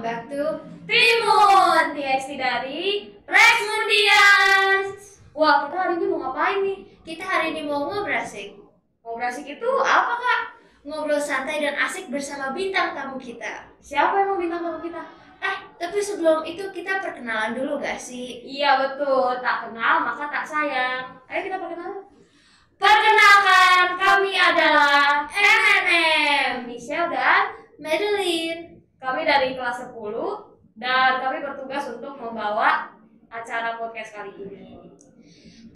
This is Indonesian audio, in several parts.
back to Timun, TXT dari Rex Mundians. Wah, kita hari ini mau ngapain nih? Kita hari ini mau ngobrasik. Ngobrasik itu apa, Kak? Ngobrol santai dan asik bersama bintang tamu kita. Siapa emang bintang tamu kita? Tapi sebelum itu kita perkenalan dulu gak sih? Iya betul, tak kenal maka tak sayang. Ayo kita perkenalan. Perkenalkan, kami adalah MNM, Michelle dan Madeline. Kami dari kelas 10 dan kami bertugas untuk membawa acara podcast kali ini.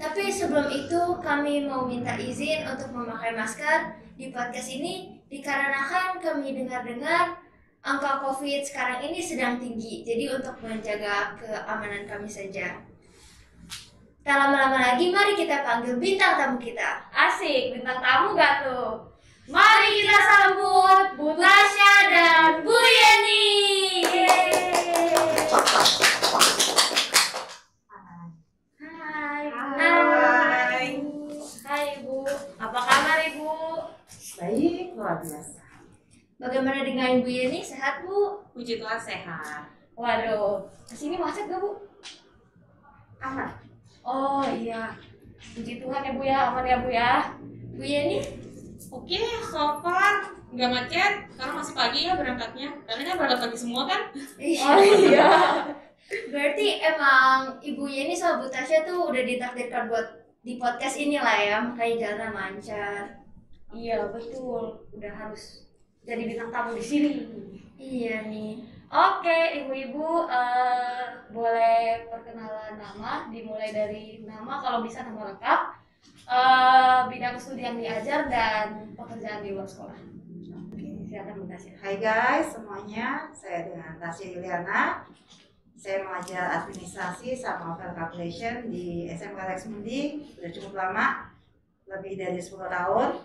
Tapi sebelum itu kami mau minta izin untuk memakai masker di podcast ini dikarenakan kami dengar-dengar angka COVID sekarang ini sedang tinggi. Jadi untuk menjaga keamanan kami saja. Tak lama-lama lagi, mari kita panggil bintang tamu kita. Asik, bintang tamu gak tuh? Mari kita sambut Bu Tasya dan Bu Yeni. Hai Bu, apa kabar Ibu? Baik, luar biasa. Bagaimana dengan Bu Yeni? Sehat Bu? Puji Tuhan sehat. Waduh, kesini macet gak Bu? Aman. Oh iya, puji Tuhan ya Bu ya, aman ya Bu ya. Bu Yeni? Oke, so far nggak macet karena masih pagi ya berangkatnya. Karena kan berangkat pagi semua kan? Oh iya. Berarti emang Ibu Yeni sama Bu Tasya tuh udah ditakdirkan buat di podcast ini lah ya, makanya jalan lancar. Iya betul, udah harus jadi bintang tamu di sini. Iya nih. Oke, ibu-ibu boleh perkenalan nama, dimulai dari nama kalau bisa nama lengkap, bidang studi yang diajar dan pekerjaan di luar sekolah. Oke, silakan Bu Tasya. Hai guys semuanya, saya dengan Tasya Yuliana. Saya mengajar administrasi sama fair calculation di SMK Rex Mundi sudah cukup lama, lebih dari 10 tahun.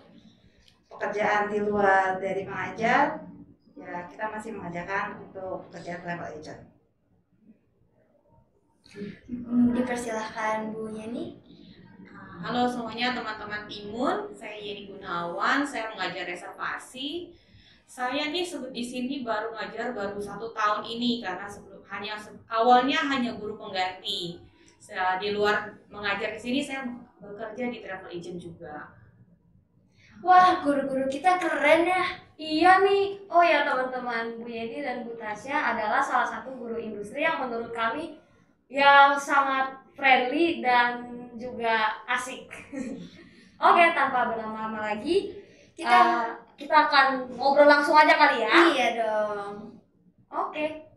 Pekerjaan di luar dari mengajar, ya kita masih mengajarkan untuk pekerjaan travel agent. Dipersilahkan Bu Yeni. Halo semuanya teman-teman Timun, saya Yeni Gunawan, saya mengajar reservasi. Saya nih di sini baru ngajar baru 1 tahun ini karena awalnya hanya guru pengganti. Di luar mengajar di sini saya bekerja di travel agent juga. Wah, guru-guru kita keren ya. Iya nih. Oh ya teman-teman, Bu Yeni dan Bu Tasya adalah salah satu guru industri yang menurut kami yang sangat friendly dan juga asik. Oke, tanpa berlama-lama lagi, kita akan ngobrol langsung aja kali ya. Iya dong. Oke,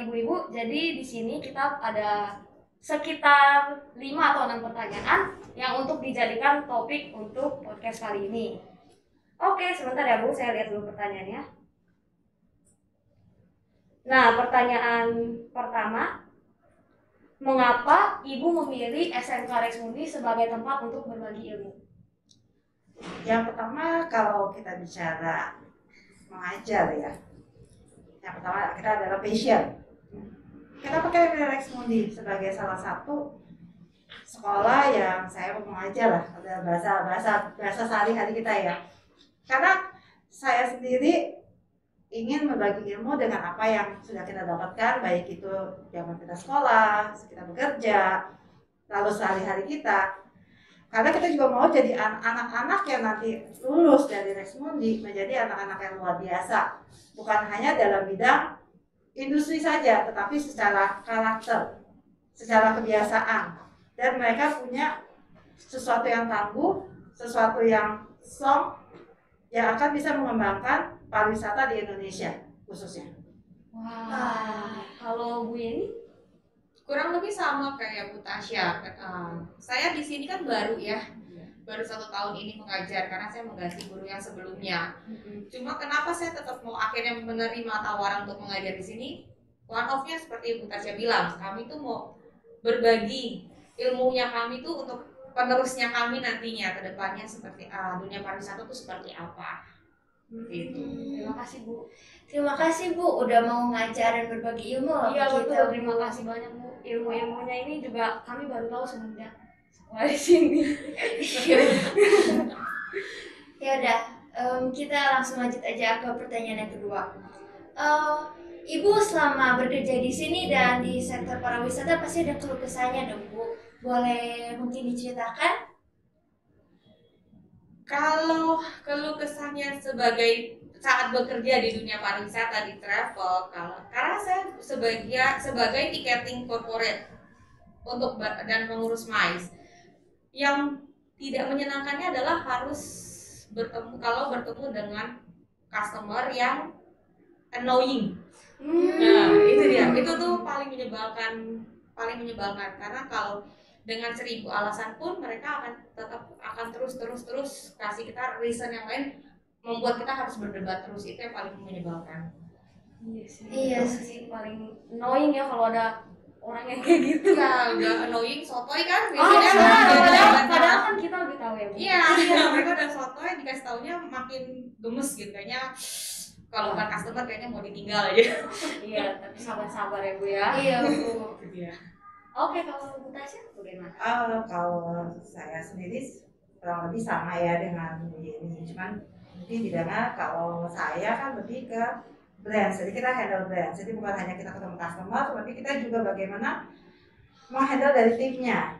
ibu-ibu, jadi di sini kita ada sekitar 5 atau 6 pertanyaan yang untuk dijadikan topik untuk podcast kali ini. Oke, sebentar ya Bu, saya lihat dulu pertanyaannya. Nah, pertanyaan pertama, mengapa Ibu memilih SMK Rex Mundi sebagai tempat untuk berbagi ilmu? Yang pertama kalau kita bicara mengajar ya, yang pertama kita adalah passion. Kita pakai Rex Mundi sebagai salah satu sekolah yang saya mau mengajar lah, ada bahasa sehari-hari kita ya. Karena saya sendiri ingin berbagi ilmu dengan apa yang sudah kita dapatkan, baik itu zaman kita sekolah, kita bekerja, lalu sehari-hari kita. Karena kita juga mau jadi anak-anak yang nanti lulus dari Rex Mundi menjadi anak-anak yang luar biasa, bukan hanya dalam bidang industri saja, tetapi secara karakter, secara kebiasaan, dan mereka punya sesuatu yang tangguh, sesuatu yang strong, yang akan bisa mengembangkan pariwisata di Indonesia khususnya. Wah, kalau Bu Yeni? Kurang lebih sama kayak Bu Tasya. Saya di sini kan baru ya, baru 1 tahun ini mengajar karena saya mengganti guru yang sebelumnya. Cuma kenapa saya tetap mau akhirnya menerima tawaran untuk mengajar di sini? One of-nya seperti Bu Tasya bilang, kami tuh mau berbagi ilmunya kami tuh untuk penerusnya kami nantinya ke depannya seperti dunia pariwisata tuh seperti apa. Gitu. Terima kasih Bu. Terima kasih Bu udah mau ngajar dan berbagi ilmu. Iya betul, terima Bu. kasih banyak Bu. Ilmu-ilmunya ini juga kami baru tahu semenjak sekolah di sini. Ya udah, kita langsung lanjut aja ke pertanyaan yang kedua. Ibu selama bekerja di sini dan di sektor pariwisata pasti ada keluh kesahnya dong Bu. Boleh mungkin diceritakan? Kalau keluh kesahnya sebagai saat bekerja di dunia pariwisata di travel, karena saya sebagai tiketing corporate dan mengurus MICE, yang tidak menyenangkannya adalah harus bertemu dengan customer yang annoying. Nah, itu dia. Itu tuh paling menyebalkan karena kalau dengan 1000 alasan pun mereka akan terus kasih kita reason yang lain, membuat kita harus berdebat terus. Itu yang paling menyebalkan. Iya Itu sih paling annoying ya kalau ada orang yang kayak gitu. Ya, udah annoying, sotoy kan Oh, padahal kan kita lebih tahu ya Bu. Iya, mereka udah sotoy, dikasih taunya makin gemes gitu, kayaknya kalau bukan customer kayaknya mau ditinggal aja. Iya, tapi sabar-sabar ya Bu ya. Iya Bu. Iya. Oke, kalau Bu Tasya bagaimana? Kalau saya sendiri kurang lebih sama ya dengan Bu Yeni, cuman mungkin bedanya kalau saya kan lebih ke brand, jadi kita handle brand, jadi bukan hanya kita ketemu customer, tapi kita juga bagaimana menghandle dari timnya.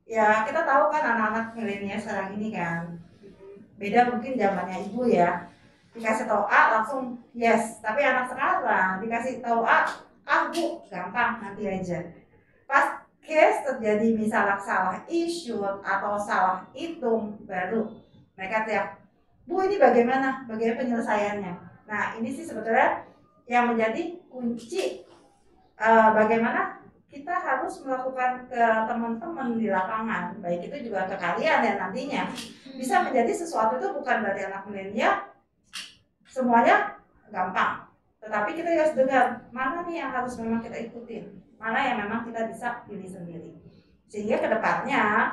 Ya kita tahu kan anak-anak milenial sekarang ini kan beda mungkin zamannya ibu ya, dikasih tahu A langsung yes, tapi anak sekarang dikasih tahu A Bu gampang nanti aja. Pas case terjadi misalnya salah issue atau salah hitung, baru mereka teriak, Bu ini bagaimana penyelesaiannya. Nah ini sih sebetulnya yang menjadi kunci bagaimana kita harus melakukan ke teman-teman di lapangan, baik itu juga ke kalian yang nantinya bisa menjadi sesuatu itu bukan dari anak milenial semuanya gampang, tetapi kita harus dengar mana nih yang harus memang kita ikutin, mana yang memang kita bisa pilih sendiri, sehingga kedepannya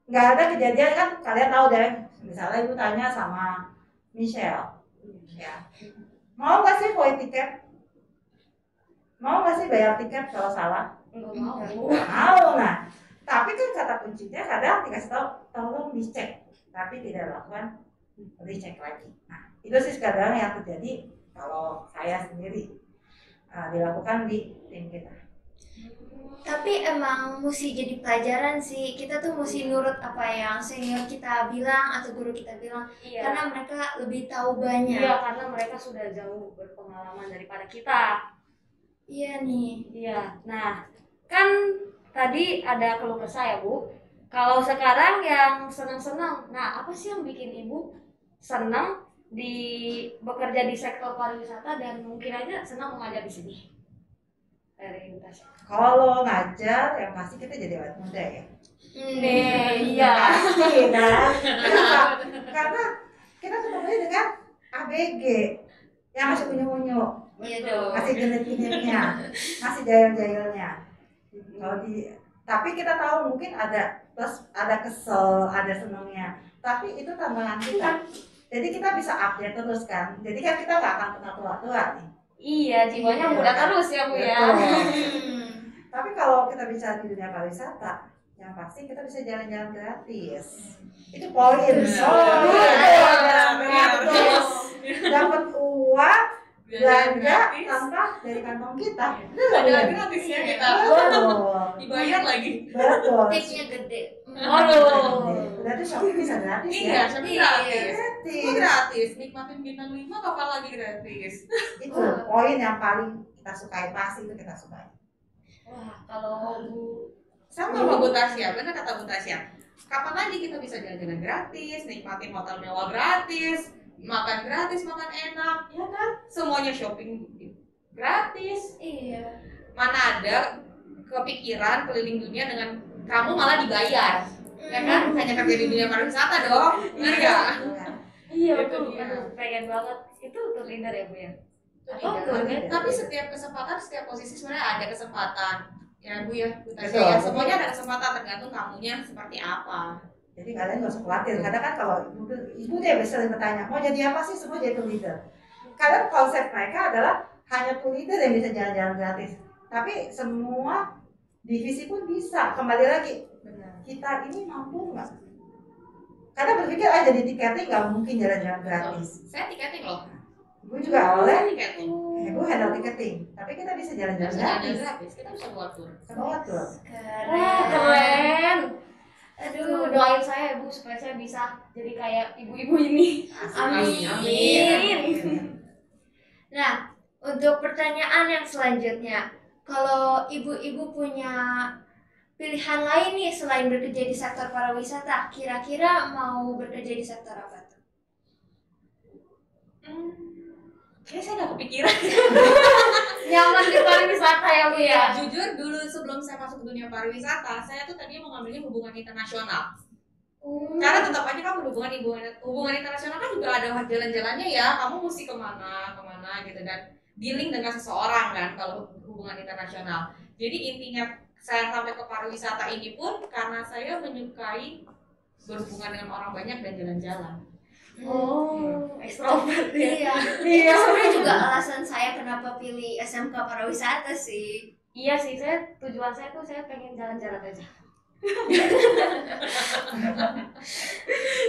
nggak ada kejadian kan. Kalian tahu deh, misalnya ibu tanya sama Michelle ya, mau nggak sih void tiket, mau nggak sih bayar tiket kalau salah? Enggak mau. Mau. Nah tapi kan kata kuncinya kadang dikasih tahu tolong dicek, tapi tidak lakukan dicek lagi. Nah itu sih kadang yang terjadi kalau saya sendiri dilakukan di tim kita. Tapi emang mesti jadi pelajaran sih, kita tuh mesti nurut apa yang senior kita bilang atau guru kita bilang, Iya. karena mereka lebih tahu banyak. Iya, karena mereka sudah jauh berpengalaman daripada kita. Iya nih. Iya. Nah, kan tadi ada keluh kesah ya Bu. Kalau sekarang yang senang-senang, nah apa sih yang bikin Ibu senang bekerja di sektor pariwisata dan mungkin aja senang mengajar di sini? Dari Ibu Tasya. Kalau ngajar yang pasti kita jadi awet muda ya. Iya. Pasti kan. Karena kita ketemunya dengan ABG yang masih unyu-unyu, Iya dong. masih genit-genitnya, masih jahil-jahilnya. Tapi kita tahu mungkin ada plus, ada kesel, ada senangnya. Tapi itu tantangan kita. Jadi kita bisa update terus kan. Jadi kan kita nggak akan pernah tua-tua nih. Iya, jiwanya muda terus ya Bu ya. Betul. Tapi kalau kita bicara di dunia pariwisata, yang pasti kita bisa jalan-jalan gratis. Itu poin. Gratis. Dapat uang belanja tanpa dari kantong kita. Ada gratisnya kita. Betul. Dibayar lagi. Betul. Tipsnya gede. Waduh. Berarti shopping bisa gratis Iya, ya. tapi Iya. gratis. Semua gratis. Nikmatin bintang 5 kapan lagi gratis. Itu poin yang paling kita sukai, pasti itu kita sukai. Wah, kalau Bu Sama sama Bu Tasya, benar kata Bu Tasya. Kapan lagi kita bisa jalan-jalan gratis, nikmatin hotel mewah gratis, makan gratis, makan enak, ya kan? Semuanya shopping gratis. Iya. Mana ada kepikiran keliling dunia dengan kamu malah dibayar, ya kan? Hanya kerja di dunia pariwisata dong, benar nggak? Iya Itu betul, dia. aduh, pengen banget. Itu terhindar ya Bu ya? Oh, Iya. tapi setiap kesempatan, setiap posisi sebenarnya ada kesempatan. Ya Bu ya, Bu Tasya Betul. ya. Semuanya ada kesempatan, tergantung kamunya seperti apa. Jadi kalian nggak usah khawatir. Kadang kan kalau ibu deh sering bertanya, mau jadi apa sih? Semua jadi tour leader. Kadang konsep mereka adalah hanya tour leader yang bisa jalan-jalan gratis. Tapi semua divisi pun bisa. Kembali lagi, Benar. kita ini mampu nggak? Karena berpikir jadi tiketing nggak mungkin jalan-jalan gratis. Saya tiketing loh. Ibu juga awalnya tiketing. ibu handle ticketing, tapi kita bisa jalan-jalan gratis. Gratis, kita bisa buat tur. Semua tuh. Wah, keren. Aduh, doain saya Bu supaya saya bisa jadi kayak ibu-ibu ini. Amin. Nah, untuk pertanyaan yang selanjutnya, kalau ibu-ibu punya pilihan lain nih selain bekerja di sektor pariwisata, kira-kira mau bekerja di sektor apa tuh? Kayaknya saya nggak kepikiran. Nyaman di pariwisata ya Bu ya. Jujur dulu sebelum saya masuk ke dunia pariwisata, saya tuh tadinya mau ngambilnya hubungan internasional. Karena tetap aja kan hubungan internasional kan juga ada jalan-jalannya ya. Kamu mesti kemana gitu dan dealing dengan seseorang kan kalau hubungan internasional. Jadi intinya saya sampai ke pariwisata ini pun karena saya menyukai berhubungan dengan orang banyak dan jalan-jalan. Oh, ekstrovert ya. Iya. Iya. Sebenarnya juga alasan saya kenapa pilih SMK pariwisata sih. Iya sih, tujuan saya tuh saya pengen jalan-jalan aja.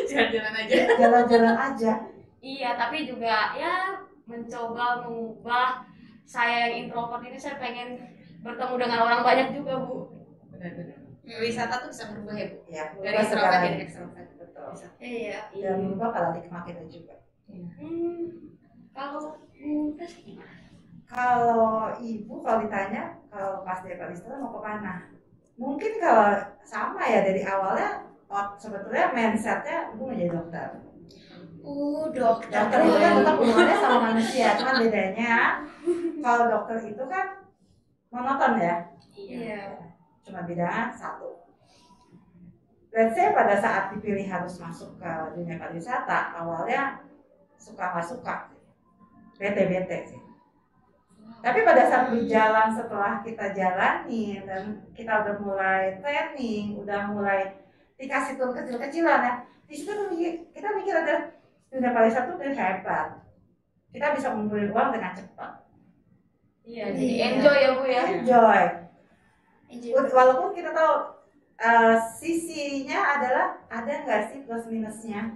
Jalan-jalan aja. Jalan-jalan aja. Iya, tapi juga ya mencoba mengubah saya yang introvert ini, saya pengen bertemu dengan orang banyak juga Bu. Benar-benar. Wisata tuh bisa berubah ya Bu. Ya, Dari berubah introvert sekarang. jadi ekstrovert. Betul. Iya. Dan berubah paradigma kita juga. Kalau Bu Tes gimana? Kalau ibu kalau ditanya kalau pas dia Kalista mau ke mana? Mungkin kalau sama ya dari awalnya sebetulnya mindsetnya ibu mau jadi dokter. Dokter. Dokter itu kan tetap hubungannya sama manusia, cuman bedanya kalau dokter itu kan monoton ya, Iya. cuma bidangnya satu. Let's say pada saat dipilih harus masuk ke dunia pariwisata, awalnya suka nggak suka, bete sih. Tapi pada saat berjalan setelah kita jalani dan kita udah mulai training, udah mulai dikasih tool kecil-kecilan ya, di situ kita mikir ada dunia pariwisata itu hebat. Kita bisa ngumpulin uang dengan cepat. Iya, jadi enjoy ya Bu ya. Enjoy. Enjoy. Walaupun kita tahu sisinya adalah ada nggak sih plus minusnya?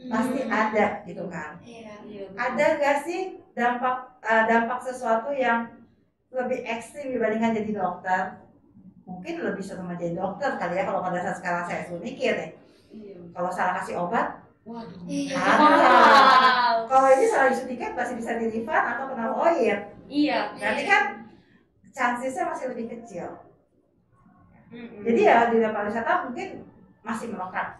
Pasti ada gitu kan. Iya. Ada nggak sih dampak sesuatu yang lebih ekstrim dibandingkan jadi dokter? Mungkin lebih seru menjadi dokter kali ya kalau pada saat sekarang saya suruh mikir ya. Kalau salah kasih obat, Waduh. Iya. kalau ini salah isi tiket masih bisa di refund atau kena lawyer. Iya. Berarti kan chancesnya masih lebih kecil. Jadi ya di pariwisata mungkin masih melekat.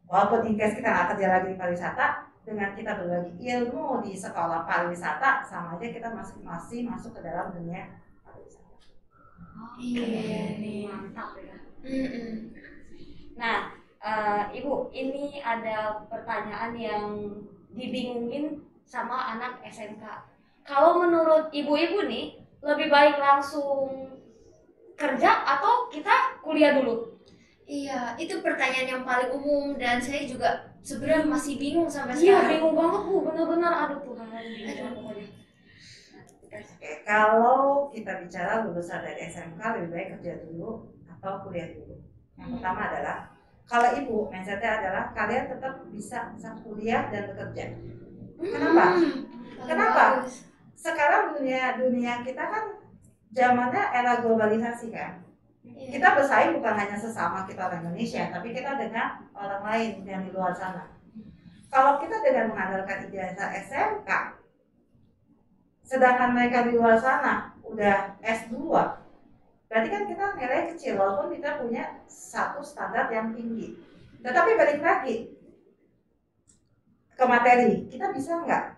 Walaupun in case kita nggak kerja lagi di pariwisata, dengan kita berbagi ilmu di sekolah pariwisata, sama aja kita masih masuk ke dalam dunia pariwisata. Iya. Mantap ya. Mm-mm. Nah, Ibu, ini ada pertanyaan yang dibingungin sama anak SMK. Kalau menurut ibu-ibu nih, lebih baik langsung kerja atau kita kuliah dulu? Iya, itu pertanyaan yang paling umum dan saya juga sebenarnya masih bingung sampai Iya, sekarang. bingung banget Bu, bener-bener aduh Tuhan. Aduh. Oke, kalau kita bicara lulusan dari SMK lebih baik kerja dulu atau kuliah dulu. Yang pertama adalah kalau ibu mindsetnya adalah kalian tetap bisa kuliah dan bekerja. Kenapa? Kenapa? Bagus. Sekarang dunia kita kan zamannya era globalisasi kan. Iya. Kita bersaing bukan hanya sesama kita orang Indonesia, tapi kita dengan orang lain yang di luar sana. Kalau kita dengan mengandalkan ijazah SMK, sedangkan mereka di luar sana udah S2, berarti kan kita nilai kecil walaupun kita punya satu standar yang tinggi. Tetapi balik lagi ke materi, kita bisa nggak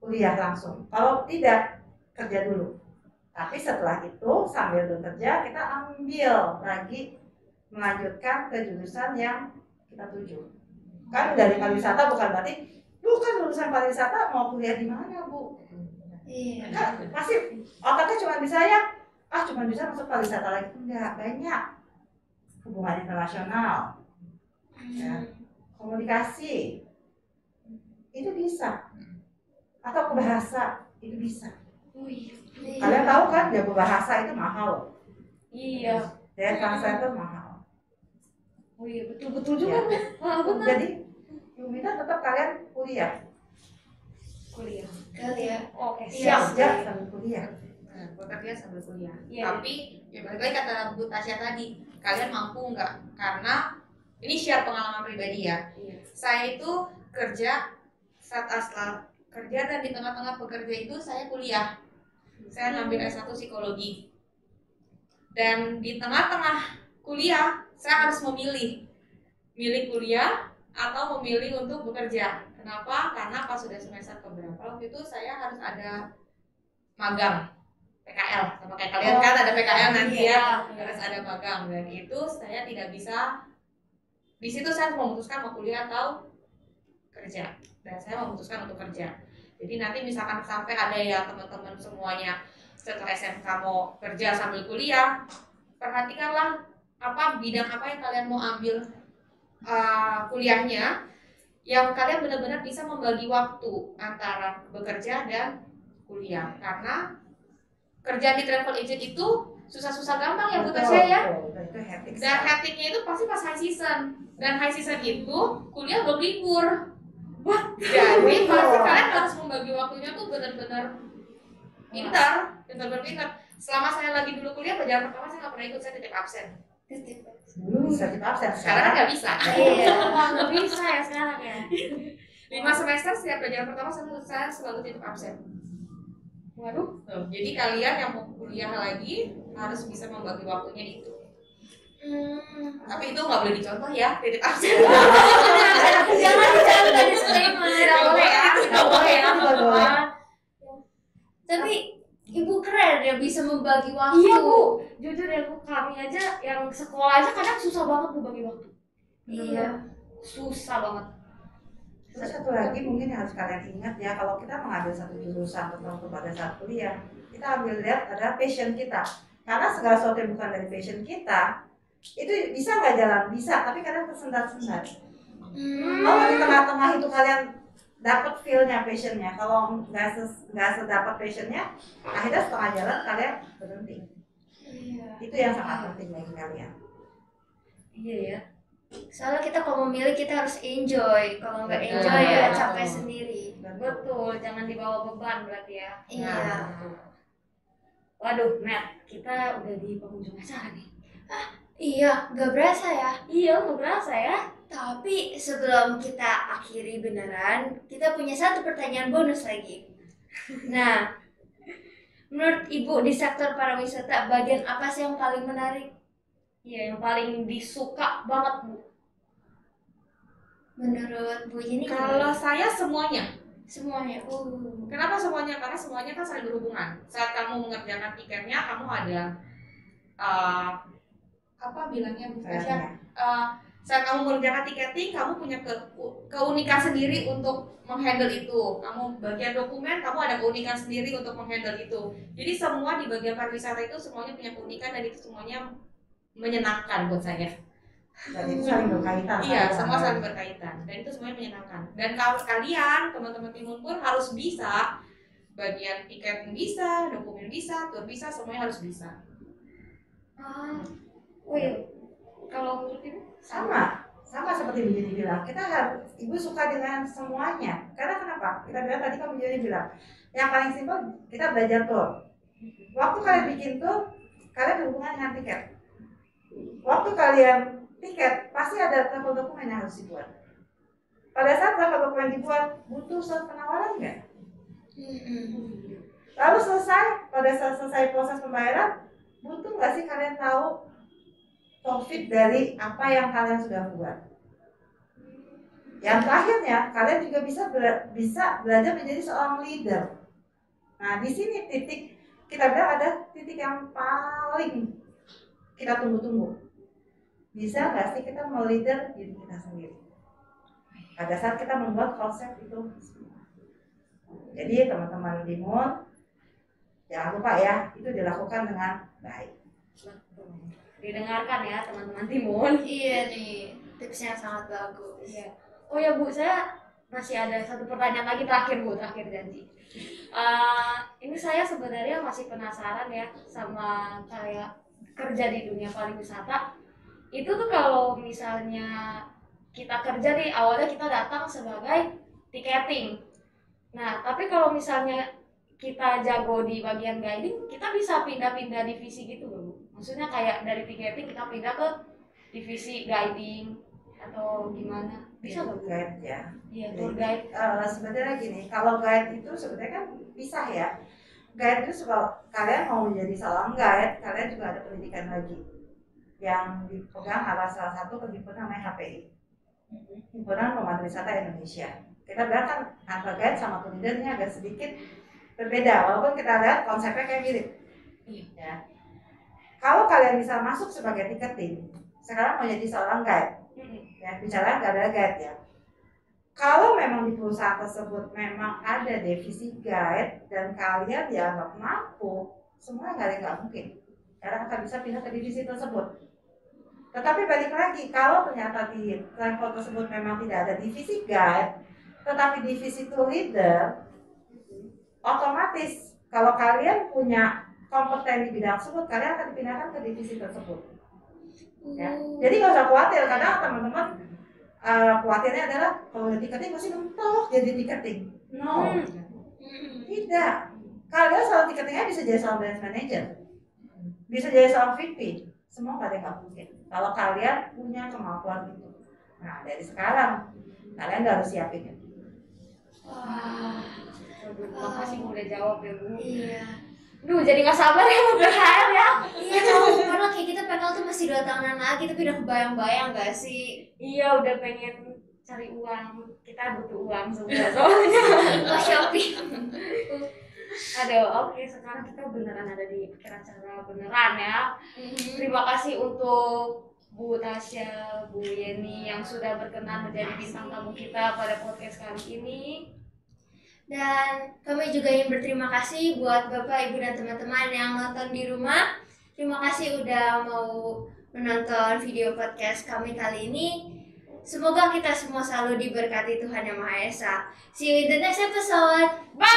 kuliah langsung? Kalau tidak, kerja dulu. Tapi setelah itu sambil bekerja kita ambil lagi melanjutkan ke jurusan yang kita tuju. Kan dari pariwisata bukan berarti bukan lulusan pariwisata mau kuliah di mana Bu? Iya. Kan pasti otaknya cuma bisa cuma bisa masuk pariwisata lagi. Enggak, banyak hubungan internasional, ya, komunikasi itu bisa, atau bahasa itu bisa. Oh iya. Kalian tahu kan jago bahasa itu mahal. Iya. Daya translator mahal. Oh iya, betul-betul juga Ya. Bu. Wah, benar. Jadi Ibu minta tetap kalian kuliah. kuliah. Kali ya. Oke, Iya, siap. Kerja sambil kuliah. Nah, bekerja sambil kuliah. Iya. Tapi ya balik lagi kata Bu Tasya tadi, kalian mampu nggak? Karena ini share pengalaman pribadi ya. Iya. Saya itu kerja saat asal kerja dan di tengah-tengah bekerja itu saya kuliah. Saya ngambil S1 psikologi. Dan di tengah-tengah kuliah saya harus memilih kuliah atau memilih untuk bekerja. Kenapa? Karena pas sudah semester keberapa waktu itu saya harus ada magang PKL, sama kayak kalian kan ada PKL nanti ya, harus ada magang, dan itu saya tidak bisa. Di situ saya memutuskan mau kuliah atau kerja, dan saya memutuskan untuk kerja. Jadi nanti misalkan sampai ada ya teman-teman semuanya setelah SMK mau kerja sambil kuliah, perhatikanlah apa bidang apa yang kalian mau ambil kuliahnya, yang kalian benar-benar bisa membagi waktu antara bekerja dan kuliah. Karena kerja di travel agent itu susah-susah gampang ya Bu Tasya ya. Itu hectic. Dan hecticnya itu pasti pas high season. Dan high season itu kuliah belum libur. Jadi pasti kalian harus membagi waktunya tuh benar-benar pintar, benar-benar. Selama saya lagi dulu kuliah, pelajaran pertama saya nggak pernah ikut, saya titip absen. Dulu bisa di absen, Sekarang kan nggak bisa. Iya, nggak bisa ya sekarang ya. 5 semester setiap pelajaran pertama saya selalu titip absen. Waduh. Tuh, jadi kalian yang mau kuliah lagi harus bisa membagi waktunya itu. Tapi itu nggak boleh dicontoh ya, titip absen. Jangan dicontoh disclaimer. Tidak boleh ya, tidak boleh ya, teman-teman. Tapi ibu keren ya bisa membagi waktu. Iya Bu, jujur ya Bu, kami aja yang sekolah aja kadang susah banget Bu bagi waktu. Iya. Susah banget. Terus satu lagi mungkin yang harus kalian ingat ya, kalau kita mengambil satu jurusan atau pada saat kuliah, kita ambil lihat adalah passion kita. Karena segala sesuatu yang bukan dari passion kita, itu bisa nggak jalan? Bisa, tapi kadang tersendat-sendat. Kalau di tengah-tengah itu kalian dapat feel-nya, passion-nya, kalau nggak sedapat passion-nya, akhirnya setengah jalan kalian berhenti. Iya. Itu yang sangat penting bagi kalian. Iya ya. Soalnya kita kalau memilih kita harus enjoy. Kalau nggak Betul. enjoy ya capek sendiri. Betul, jangan dibawa beban berarti ya. Iya. Waduh, Matt, kita udah di penghujung acara nih. Iya, nggak berasa ya. Iya, nggak berasa ya. Tapi sebelum kita akhiri beneran, kita punya satu pertanyaan bonus lagi. Nah, menurut Ibu di sektor pariwisata, bagian apa sih yang paling menarik? Iya, yang paling disuka banget Bu. Menurut Bu ini Kalau saya semuanya. semuanya. Kenapa semuanya? Karena semuanya kan saling berhubungan. Saat kamu mengerjakan tiketnya, kamu ada apa bilangnya Bu Tasya? Saat kamu mengerjakan tiketing, kamu punya keunikan sendiri untuk menghandle itu. Kamu bagian dokumen, kamu ada keunikan sendiri untuk menghandle itu. Jadi semua di bagian pariwisata itu semuanya punya keunikan dan itu semuanya menyenangkan buat saya. Dan itu saling berkaitan. Iya, sama semua lain. saling berkaitan dan itu semuanya menyenangkan. Dan kalau kalian, teman-teman Timun pun harus bisa bagian tiket bisa, dokumen bisa, tour bisa, semuanya harus bisa. Oh iya, kalau menurut Ibu? sama seperti Bu Jenny bilang, kita harus, Ibu suka dengan semuanya. Karena kenapa? Kita bilang tadi kan Bu Jenny bilang, yang paling simpel kita belajar tour. Waktu kalian bikin tour, kalian berhubungan dengan tiket. Waktu kalian tiket, pasti ada travel dokumen yang harus dibuat. Pada saat travel dokumen dibuat, butuh surat penawaran nggak? Lalu pada saat selesai proses pembayaran, butuh nggak sih kalian tahu profit dari apa yang kalian sudah buat? Yang terakhirnya, kalian juga bisa belajar menjadi seorang leader. Nah, di sini titik kita bilang ada titik yang paling kita tunggu-tunggu. Bisa nggak sih kita meleader diri kita sendiri? Pada saat kita membuat konsep itu. Jadi teman-teman Timun, jangan lupa ya, itu dilakukan dengan baik. Didengarkan ya teman-teman Timun. Iya nih, tipsnya sangat bagus. Iya. Oh ya Bu, saya masih ada satu pertanyaan lagi terakhir Bu, terakhir janji. Ini saya sebenarnya masih penasaran ya sama kayak kerja di dunia pariwisata. Itu tuh kalau misalnya kita kerja nih, awalnya kita datang sebagai tiketing. Nah, tapi kalau misalnya kita jago di bagian guiding, kita bisa pindah-pindah divisi gitu loh, Bu. Maksudnya kayak dari ticketing kita pindah ke divisi guiding atau gimana? Bisa nggak, Bu? Guide ya. Iya, tour guide. Sebenarnya gini, kalau guide itu sebenarnya kan pisah ya. Guide itu kalau kalian mau menjadi seorang guide, kalian juga ada pendidikan lagi yang dipegang adalah salah satu himpunan namanya HPI, Himpunan Pemandu Wisata Indonesia. Kita bilang kan antara guide sama tour leader ini agak sedikit berbeda, walaupun kita lihat konsepnya kayak mirip. Ya. Kalau kalian bisa masuk sebagai ticketing, sekarang mau jadi seorang guide, ya bicara nggak ada guide ya. Kalau memang di perusahaan tersebut memang ada divisi guide dan kalian dianggap mampu, semua nggak mungkin. Karena akan bisa pindah ke divisi tersebut. Tetapi balik lagi, kalau ternyata di level tersebut memang tidak ada divisi guide, tetapi divisi tour leader, otomatis kalau kalian punya kompeten di bidang tersebut, kalian akan dipindahkan ke divisi tersebut. Ya. Jadi nggak usah khawatir, karena teman-teman khawatirnya adalah kalau udah tiketing pasti mentok jadi tiketing. No, tidak. Kalian soal tiketingnya bisa jadi seorang brand manager, bisa jadi seorang VP, semua pada nggak mungkin. Kalau kalian punya kemampuan itu, nah dari sekarang kalian udah harus siapin itu. Wah, terima kasih udah jawab ya, Bu. Iya. Duh, jadi nggak sabar ya mau ber-HR ya. Iya tahu, karena kayak kita PKL tuh masih 2 tahunan lagi, tapi udah kebayang-bayang gak sih? Iya, udah pengen cari uang. Kita butuh uang semua soalnya. Oh, shopping. Aduh, oke, sekarang kita beneran ada di acara beneran ya. Terima kasih untuk Bu Tasya, Bu Yeni yang sudah berkenan menjadi bintang tamu kita pada podcast kali ini. Dan kami juga ingin berterima kasih buat Bapak, Ibu, dan teman-teman yang nonton di rumah. Terima kasih udah mau menonton video podcast kami kali ini. Semoga kita semua selalu diberkati Tuhan Yang Maha Esa. See you in the next episode. Bye!